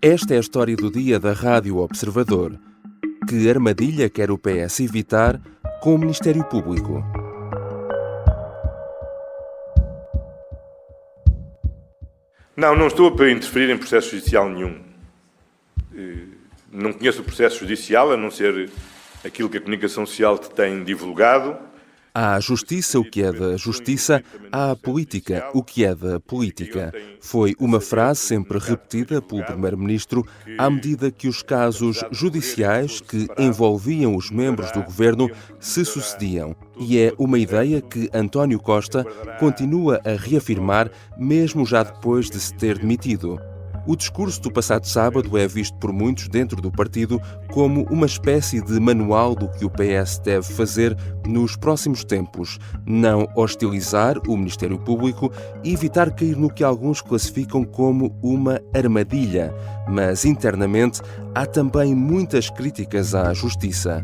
Esta é a história do dia da Rádio Observador. Que armadilha quer o PS evitar com o Ministério Público? Não estou para interferir em processo judicial nenhum. Não conheço o processo judicial, a não ser aquilo que a comunicação social tem divulgado. Há a justiça, o que é da justiça, há a política, o que é da política. Foi uma frase sempre repetida pelo Primeiro-Ministro à medida que os casos judiciais que envolviam os membros do governo se sucediam. E é uma ideia que António Costa continua a reafirmar, mesmo já depois de se ter demitido. O discurso do passado sábado é visto por muitos dentro do partido como uma espécie de manual do que o PS deve fazer nos próximos tempos. Não hostilizar o Ministério Público e evitar cair no que alguns classificam como uma armadilha. Mas, internamente, há também muitas críticas à Justiça.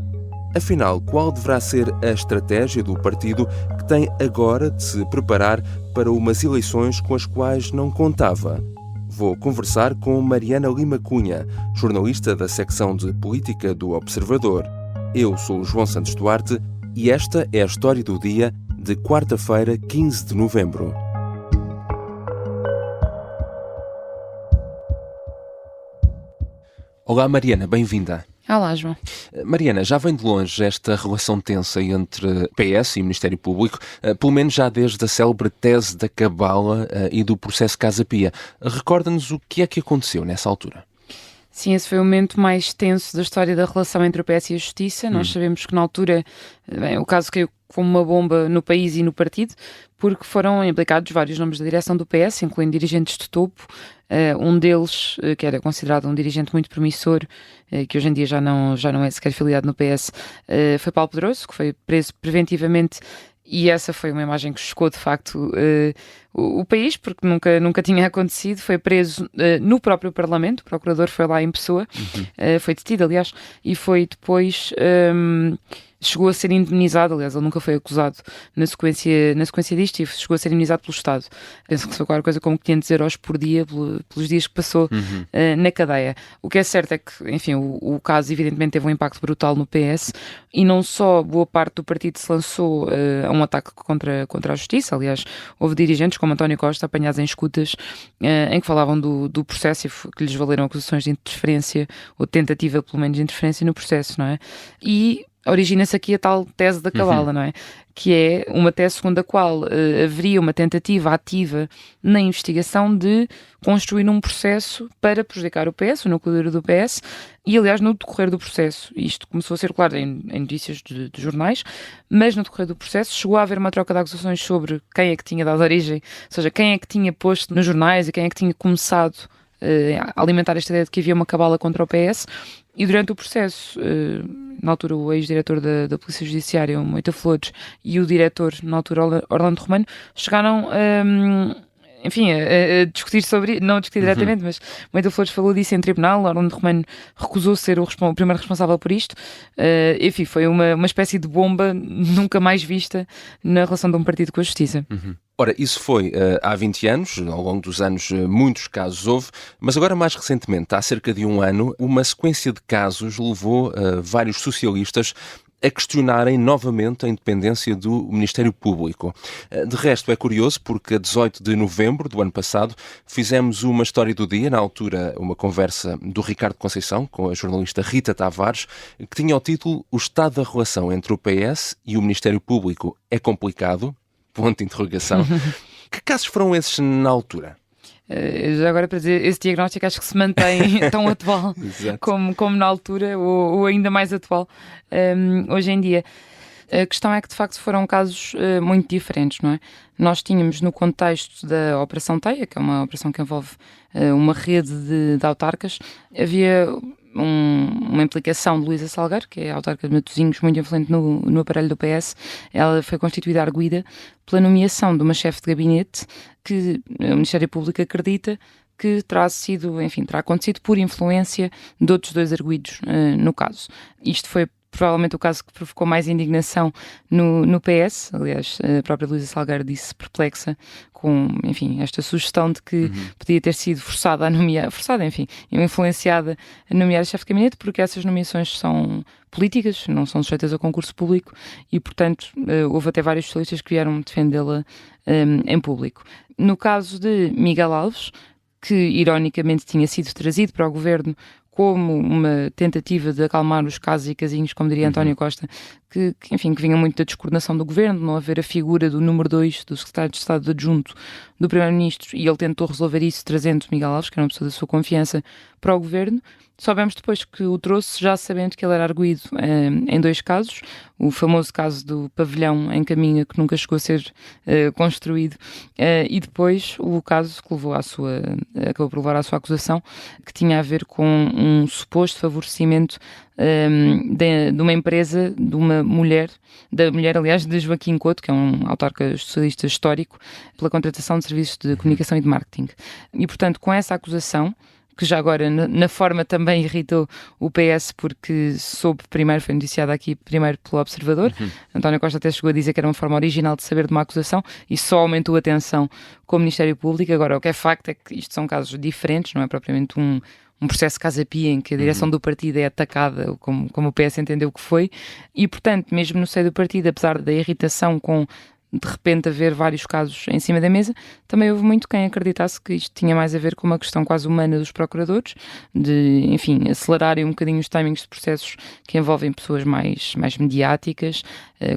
Afinal, qual deverá ser a estratégia do partido que tem agora de se preparar para umas eleições com as quais não contava? Vou conversar com Mariana Lima Cunha, jornalista da secção de Política do Observador. Eu sou o João Santos Duarte e esta é a história do dia de quarta-feira, 15 de novembro. Olá Mariana, bem-vinda. Olá, João. Mariana, já vem de longe esta relação tensa entre PS e Ministério Público, pelo menos já desde a célebre tese da Cabala e do processo Casa Pia. Recorda-nos o que é que aconteceu nessa altura? Sim, esse foi o momento mais tenso da história da relação entre o PS e a Justiça. Nós sabemos que na altura o caso caiu como uma bomba no país e no partido, porque foram implicados vários nomes da direção do PS, incluindo dirigentes de topo. Um deles, que era considerado um dirigente muito promissor, que hoje em dia já não é sequer filiado no PS, foi Paulo Pedroso, que foi preso preventivamente. E essa foi uma imagem que chocou de facto o país, porque nunca tinha acontecido. Foi preso no próprio Parlamento, o procurador foi lá em pessoa, foi detido, aliás, e foi depois... chegou a ser indemnizado, aliás, ele nunca foi acusado na sequência disto, e chegou a ser indemnizado pelo Estado. Penso que foi qualquer coisa como 500 euros por dia pelos dias que passou na cadeia. O que é certo é que, enfim, o caso evidentemente teve um impacto brutal no PS, e não só boa parte do partido se lançou a um ataque contra a Justiça. Aliás, houve dirigentes como António Costa apanhados em escutas em que falavam do processo e que lhes valeram acusações de interferência, ou tentativa pelo menos de interferência no processo, não é? E origina-se aqui a tal tese da Cabala, não é? Que é uma tese segundo a qual haveria uma tentativa ativa na investigação de construir um processo para prejudicar o PS, o núcleo duro do PS, e aliás no decorrer do processo, isto começou a circular em notícias de jornais, mas no decorrer do processo chegou a haver uma troca de acusações sobre quem é que tinha dado origem, ou seja, quem é que tinha posto nos jornais e quem é que tinha começado a alimentar esta ideia de que havia uma cabala contra o PS. E durante o processo, na altura o ex-diretor da Polícia Judiciária, o Moita Flores, e o diretor, na altura Orlando Romano, chegaram a discutir sobre, não a discutir diretamente, mas Moita Flores falou disso em tribunal. Orlando Romano recusou ser o primeiro responsável por isto. Enfim, foi uma espécie de bomba nunca mais vista na relação de um partido com a Justiça. Ora, isso foi há 20 anos, ao longo dos anos muitos casos houve, mas agora mais recentemente, há cerca de um ano, uma sequência de casos levou vários socialistas a questionarem novamente a independência do Ministério Público. De resto, é curioso porque a 18 de novembro do ano passado fizemos uma história do dia, na altura uma conversa do Ricardo Conceição com a jornalista Rita Tavares, que tinha o título "O estado da relação entre o PS e o Ministério Público é complicado?" Ponto de interrogação. Que casos foram esses na altura? Já agora para dizer, esse diagnóstico acho que se mantém tão atual como na altura, ou ainda mais atual hoje em dia. A questão é que de facto foram casos muito diferentes, não é? Nós tínhamos no contexto da Operação Teia, que é uma operação que envolve uma rede de autarcas, havia uma implicação de Luísa Salgueiro, que é a autarca de Matosinhos, muito influente no aparelho do PS. Ela foi constituída arguida pela nomeação de uma chefe de gabinete que o Ministério Público acredita que terá acontecido por influência de outros dois arguidos no caso. Isto foi provavelmente o caso que provocou mais indignação no PS. Aliás, a própria Luísa Salgueiro disse perplexa com, enfim, esta sugestão de que podia ter sido influenciada a nomear chefe de gabinete, porque essas nomeações são políticas, não são sujeitas a concurso público e, portanto, houve até vários socialistas que vieram defendê-la em público. No caso de Miguel Alves, que ironicamente tinha sido trazido para o governo como uma tentativa de acalmar os casos e casinhos, como diria António Costa, que vinha muito da descoordenação do governo, não haver a figura do número 2, do secretário de Estado adjunto do Primeiro-Ministro, e ele tentou resolver isso trazendo Miguel Alves, que era uma pessoa da sua confiança, para o governo. Soubemos depois que o trouxe, já sabendo que ele era arguido em 2 casos, o famoso caso do pavilhão em Caminha, que nunca chegou a ser construído, e depois o caso que levou acabou por levar à sua acusação, que tinha a ver com um suposto favorecimento de uma empresa, da mulher, aliás, de Joaquim Couto, que é um autarca socialista histórico, pela contratação de serviços de comunicação e de marketing. E, portanto, com essa acusação, que já agora na forma também irritou o PS, porque foi noticiada aqui primeiro pelo Observador. António Costa até chegou a dizer que era uma forma original de saber de uma acusação e só aumentou a tensão com o Ministério Público. Agora, o que é facto é que isto são casos diferentes, não é propriamente um processo de Casa-Pia em que a direção do partido é atacada, como o PS entendeu que foi, e, portanto, mesmo no seio do partido, apesar da irritação com de repente haver vários casos em cima da mesa, também houve muito quem acreditasse que isto tinha mais a ver com uma questão quase humana dos procuradores, de, enfim, acelerarem um bocadinho os timings de processos que envolvem pessoas mais mediáticas,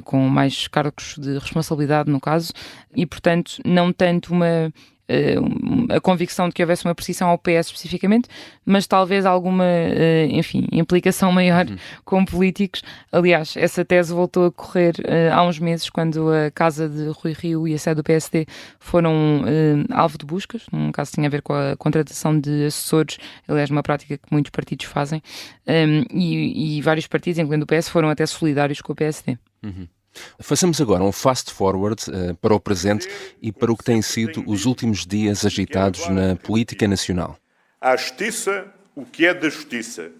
com mais cargos de responsabilidade no caso, e, portanto, não tanto a convicção de que houvesse uma perseguição ao PS especificamente, mas talvez alguma, implicação maior com políticos. Aliás, essa tese voltou a correr há uns meses, quando a casa de Rui Rio e a sede do PSD foram alvo de buscas, num caso que tinha a ver com a contratação de assessores, aliás, uma prática que muitos partidos fazem, e vários partidos, incluindo o PS, foram até solidários com o PSD. Façamos agora um fast forward para o presente e para o que têm sido os últimos dias agitados na política nacional. À justiça, o que é da justiça,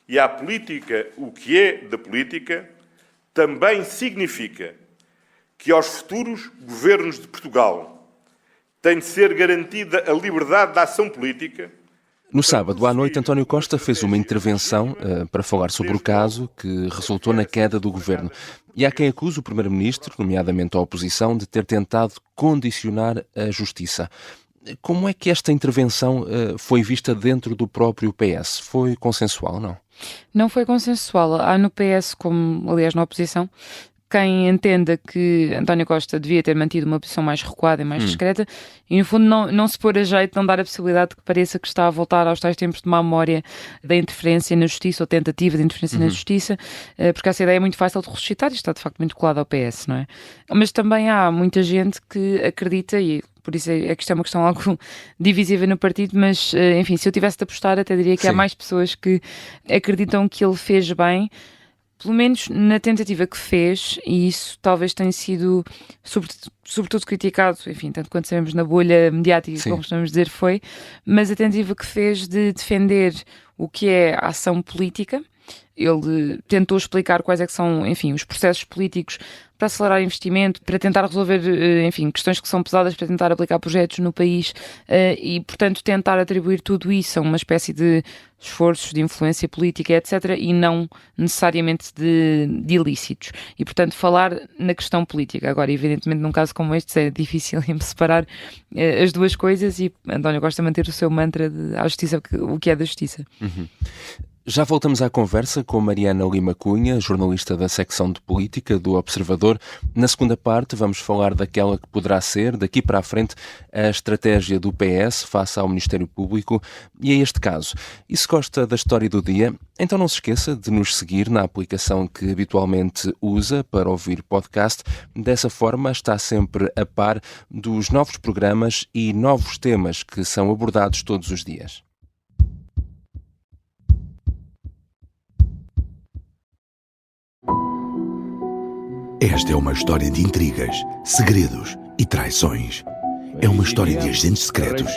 e à política, o que é da política, também significa que aos futuros governos de Portugal tem de ser garantida a liberdade de ação política. No sábado à noite, António Costa fez uma intervenção para falar sobre o caso que resultou na queda do governo. E há quem acuse o Primeiro-Ministro, nomeadamente a oposição, de ter tentado condicionar a justiça. Como é que esta intervenção foi vista dentro do próprio PS? Foi consensual, não? Não foi consensual. Há no PS, como aliás na oposição, quem entenda que António Costa devia ter mantido uma posição mais recuada e mais discreta e, no fundo, não se pôr a jeito, não dar a possibilidade de que pareça que está a voltar aos tais tempos de má memória da interferência na justiça ou tentativa de interferência na justiça, porque essa ideia é muito fácil de ressuscitar e está, de facto, muito colada ao PS, não é? Mas também há muita gente que acredita, e por isso é que isto é uma questão algo divisível no partido, mas, enfim, se eu tivesse de apostar, até diria que há mais pessoas que acreditam que ele fez bem, pelo menos na tentativa que fez, e isso talvez tenha sido sobretudo criticado, enfim, tanto quanto sabemos na bolha mediática, como costumamos dizer, foi, mas a tentativa que fez de defender o que é a ação política. Ele tentou explicar quais é que são, enfim, os processos políticos para acelerar investimento, para tentar resolver, enfim, questões que são pesadas, para tentar aplicar projetos no país e, portanto, tentar atribuir tudo isso a uma espécie de esforços de influência política, etc., e não necessariamente de ilícitos. E, portanto, falar na questão política. Agora, evidentemente, num caso como este, é difícil separar as duas coisas e António Costa manter o seu mantra de à justiça, o que é da justiça. Já voltamos à conversa com Mariana Lima Cunha, jornalista da secção de política do Observador. Na segunda parte vamos falar daquela que poderá ser, daqui para a frente, a estratégia do PS face ao Ministério Público e a este caso. E se gosta da história do dia, então não se esqueça de nos seguir na aplicação que habitualmente usa para ouvir podcast. Dessa forma está sempre a par dos novos programas e novos temas que são abordados todos os dias. Esta é uma história de intrigas, segredos e traições. É uma história de agentes secretos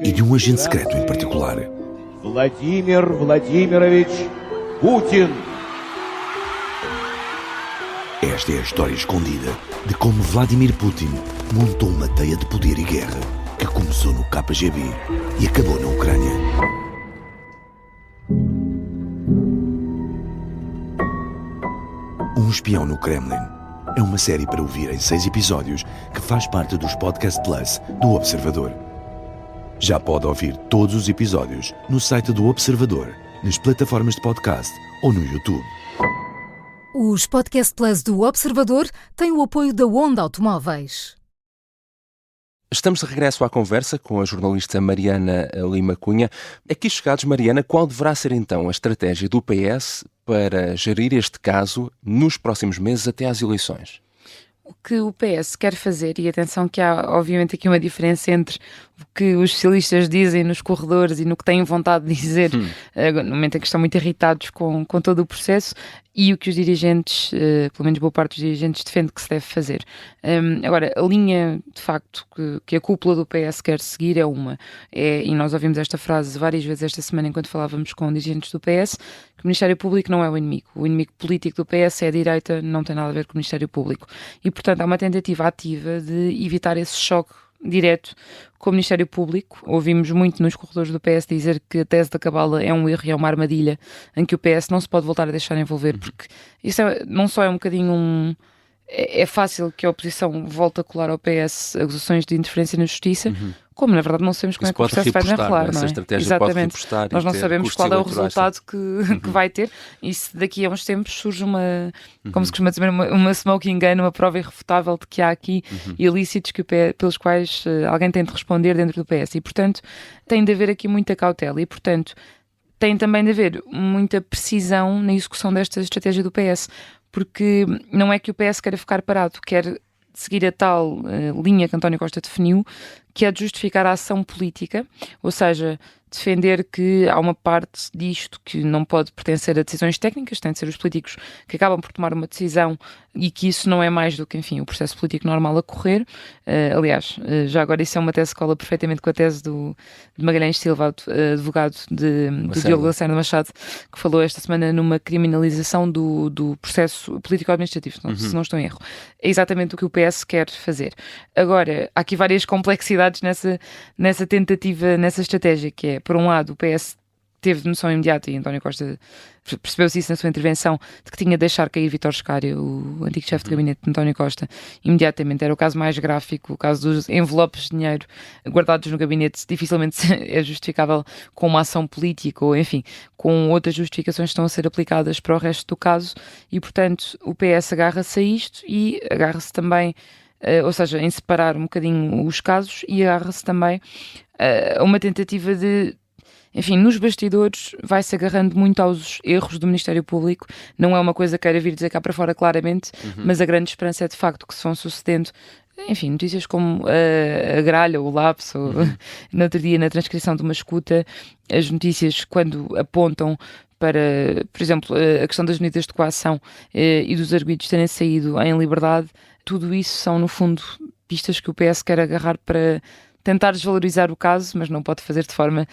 e de um agente secreto em particular. Vladimir Vladimirovich Putin. Esta é a história escondida de como Vladimir Putin montou uma teia de poder e guerra que começou no KGB e acabou na Ucrânia. Um Espião no Kremlin é uma série para ouvir em 6 episódios que faz parte dos Podcast Plus do Observador. Já pode ouvir todos os episódios no site do Observador, nas plataformas de podcast ou no YouTube. Os Podcast Plus do Observador têm o apoio da Onda Automóveis. Estamos de regresso à conversa com a jornalista Mariana Lima Cunha. Aqui chegados, Mariana, qual deverá ser então a estratégia do PS para gerir este caso nos próximos meses até às eleições? O que o PS quer fazer, e atenção que há obviamente aqui uma diferença entre o que os socialistas dizem nos corredores e no que têm vontade de dizer no momento em que estão muito irritados com todo o processo, e o que os dirigentes, pelo menos boa parte dos dirigentes, defende que se deve fazer. Agora, a linha, de facto, que a cúpula do PS quer seguir e nós ouvimos esta frase várias vezes esta semana enquanto falávamos com dirigentes do PS, que o Ministério Público não é o inimigo. O inimigo político do PS é a direita, não tem nada a ver com o Ministério Público. E, portanto, há uma tentativa ativa de evitar esse choque direto com o Ministério Público. Ouvimos muito nos corredores do PS dizer que a tese da cabala é um erro e é uma armadilha em que o PS não se pode voltar a deixar envolver, porque isso não só é um bocadinho é fácil que a oposição volte a colar ao PS acusações de interferência na justiça, como na verdade não sabemos como é que o processo vai desenrolar, não é? Exatamente. Nós não sabemos qual é o resultado que vai ter, e se daqui a uns tempos surge como se costuma dizer, uma smoking gun, uma prova irrefutável de que há aqui ilícitos pelos quais alguém tem de responder dentro do PS, e portanto tem de haver aqui muita cautela, e portanto tem também de haver muita precisão na execução desta estratégia do PS, porque não é que o PS queira ficar parado, quer seguir a tal linha que António Costa definiu, que é de justificar a ação política, ou seja, defender que há uma parte disto que não pode pertencer a decisões técnicas, tem de ser os políticos que acabam por tomar uma decisão, e que isso não é mais do que, enfim, o processo político normal a correr. Aliás, já agora isso é uma tese que cola perfeitamente com a tese de Magalhães Silva, advogado do Diogo Lacerda Machado, que falou esta semana numa criminalização do processo político-administrativo, se não estou em erro. É exatamente o que o PS quer fazer. Agora, há aqui várias complexidades nessa tentativa, nessa estratégia, que é, por um lado, o PS teve noção imediata, e António Costa percebeu-se isso na sua intervenção, de que tinha de deixar cair Vítor Scário, o antigo chefe de gabinete de António Costa, imediatamente. Era o caso mais gráfico, o caso dos envelopes de dinheiro guardados no gabinete, dificilmente é justificável com uma ação política, ou enfim, com outras justificações que estão a ser aplicadas para o resto do caso, e portanto o PS agarra-se a isto, e agarra-se também, ou seja, em separar um bocadinho os casos, e agarra-se também a uma tentativa de, enfim, nos bastidores vai-se agarrando muito aos erros do Ministério Público. Não é uma coisa que queira vir dizer cá para fora claramente, mas a grande esperança é de facto que se vão sucedendo, enfim, notícias como a gralha, o lapso, no outro dia na transcrição de uma escuta, as notícias quando apontam para, por exemplo, a questão das medidas de coação e dos arguidos terem saído em liberdade. Tudo isso são, no fundo, pistas que o PS quer agarrar para tentar desvalorizar o caso, mas não pode fazer de forma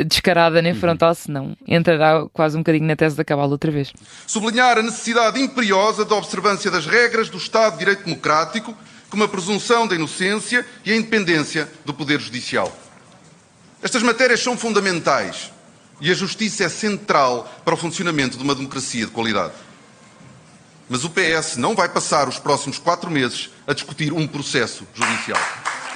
descarada nem frontal, senão entrará quase um bocadinho na tese da cabala outra vez. Sublinhar a necessidade imperiosa da observância das regras do Estado de Direito Democrático, como a presunção da inocência e a independência do Poder Judicial. Estas matérias são fundamentais e a justiça é central para o funcionamento de uma democracia de qualidade. Mas o PS não vai passar os próximos 4 meses a discutir um processo judicial.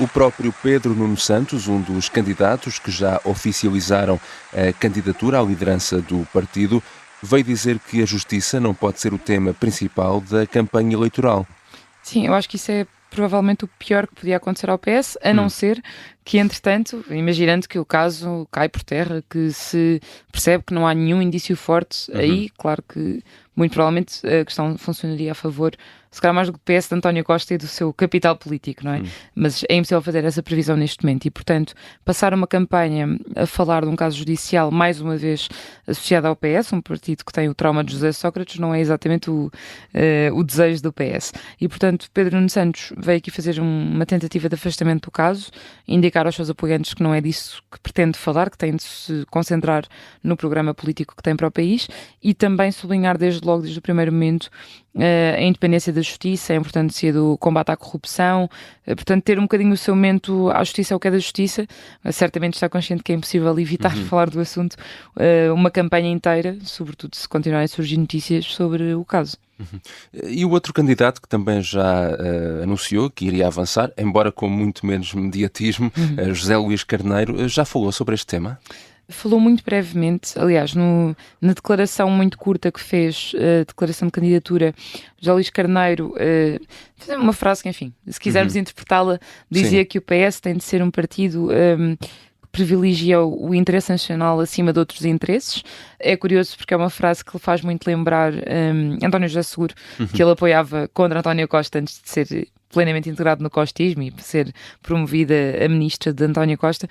O próprio Pedro Nuno Santos, um dos candidatos que já oficializaram a candidatura à liderança do partido, veio dizer que a justiça não pode ser o tema principal da campanha eleitoral. Sim, eu acho que isso é provavelmente o pior que podia acontecer ao PS, a não ser que, entretanto, imaginando que o caso cai por terra, que se percebe que não há nenhum indício forte, aí, claro que muito provavelmente a questão funcionaria a favor, se calhar mais do que do PS de António Costa e do seu capital político, não é? Mas é impossível fazer essa previsão neste momento e, portanto, passar uma campanha a falar de um caso judicial, mais uma vez associado ao PS, um partido que tem o trauma de José Sócrates, não é exatamente o desejo do PS. E, portanto, Pedro Nuno Santos veio aqui fazer uma tentativa de afastamento do caso, indicar aos seus apoiantes que não é disso que pretende falar, que tem de se concentrar no programa político que tem para o país, e também sublinhar desde logo, desde o primeiro momento, a independência da justiça, a importância do combate à corrupção, portanto ter um bocadinho o seu momento à justiça é o que é da justiça. Certamente está consciente que é impossível evitar falar do assunto uma campanha inteira, sobretudo se continuarem a surgir notícias sobre o caso. E o outro candidato que também já anunciou que iria avançar, embora com muito menos mediatismo, José Luís Carneiro, já falou sobre este tema? Falou muito brevemente, aliás, na declaração muito curta que fez, a declaração de candidatura, José Luís Carneiro fez uma frase que, enfim, se quisermos interpretá-la, dizia que o PS tem de ser um partido que privilegia o interesse nacional acima de outros interesses. É curioso porque é uma frase que lhe faz muito lembrar António José Seguro, que ele apoiava contra António Costa antes de ser plenamente integrado no costismo e ser promovida a ministra de António Costa,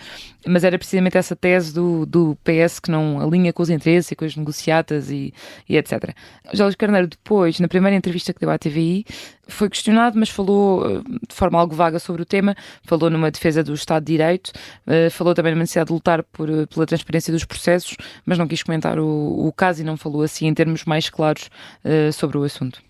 mas era precisamente essa tese do PS que não alinha com os interesses e com as negociatas e etc. José Luís Carneiro depois, na primeira entrevista que deu à TVI, foi questionado, mas falou de forma algo vaga sobre o tema, falou numa defesa do Estado de Direito, falou também na necessidade de lutar pela transparência dos processos, mas não quis comentar o caso e não falou assim em termos mais claros sobre o assunto.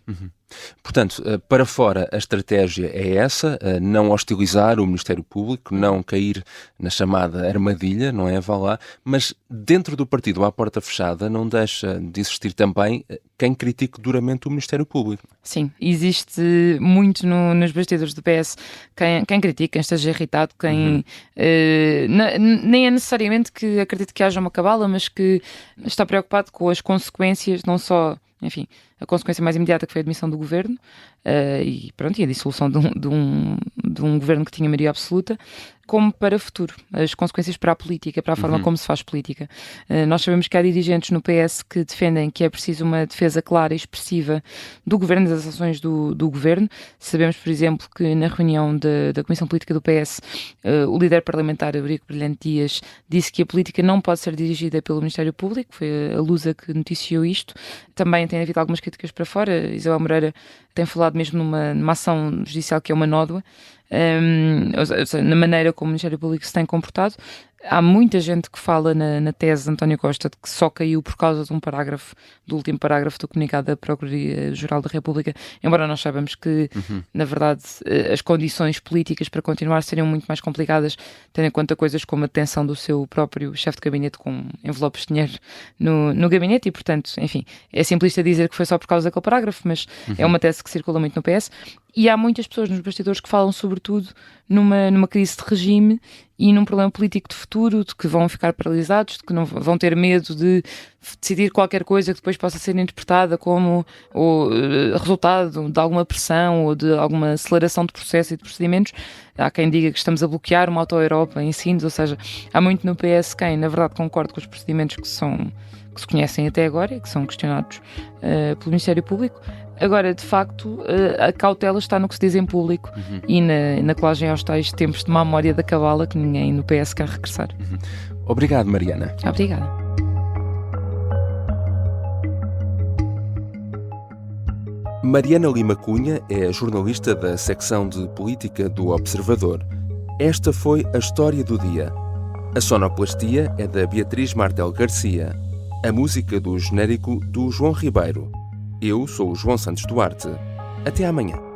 Portanto, para fora a estratégia é essa, não hostilizar o Ministério Público, não cair na chamada armadilha, não é? Vá lá, mas dentro do partido, à porta fechada, não deixa de existir também quem critique duramente o Ministério Público. Sim, existe muito nos bastidores do PS quem critica, quem esteja irritado, quem nem é necessariamente que acredite que haja uma cabala, mas que está preocupado com as consequências, não só, enfim, a consequência mais imediata que foi a admissão do governo e a dissolução de um governo que tinha maioria absoluta, como para o futuro, as consequências para a política, para a forma como se faz política. Nós sabemos que há dirigentes no PS que defendem que é preciso uma defesa clara e expressiva do governo, das ações do governo. Sabemos, por exemplo, que na reunião da Comissão Política do PS, o líder parlamentar, Eurico Brilhante Dias, disse que a política não pode ser dirigida pelo Ministério Público, foi a Lusa que noticiou isto. Também tem havido algumas críticas para fora. Isabel Moreira tem falado mesmo numa ação judicial que é uma nódoa, ou seja, na maneira como o Ministério Público se tem comportado. Há muita gente que fala na tese de António Costa de que só caiu por causa de um parágrafo, do último parágrafo do comunicado da Procuradoria-Geral da República, embora nós saibamos que, na verdade, as condições políticas para continuar seriam muito mais complicadas, tendo em conta coisas como a detenção do seu próprio chefe de gabinete com envelopes de dinheiro no gabinete e, portanto, enfim, é simplista dizer que foi só por causa daquele parágrafo, mas é uma tese que circula muito no PS. E há muitas pessoas nos bastidores que falam sobretudo numa crise de regime e num problema político de futuro, de que vão ficar paralisados, de que não vão ter medo de decidir qualquer coisa que depois possa ser interpretada como resultado de alguma pressão ou de alguma aceleração de processo e de procedimentos. Há quem diga que estamos a bloquear uma auto-Europa em Sines, ou seja, há muito no PS quem, na verdade, concorda com os procedimentos que se conhecem até agora e que são questionados pelo Ministério Público. Agora, de facto, a cautela está no que se diz em público e na colagem aos tais tempos de má memória da cabala que ninguém no PS quer regressar. Obrigado, Mariana. Obrigada. Mariana Lima Cunha é jornalista da secção de política do Observador. Esta foi a história do dia. A sonoplastia é da Beatriz Martel Garcia. A música do genérico do João Ribeiro. Eu sou o João Santos Duarte. Até amanhã.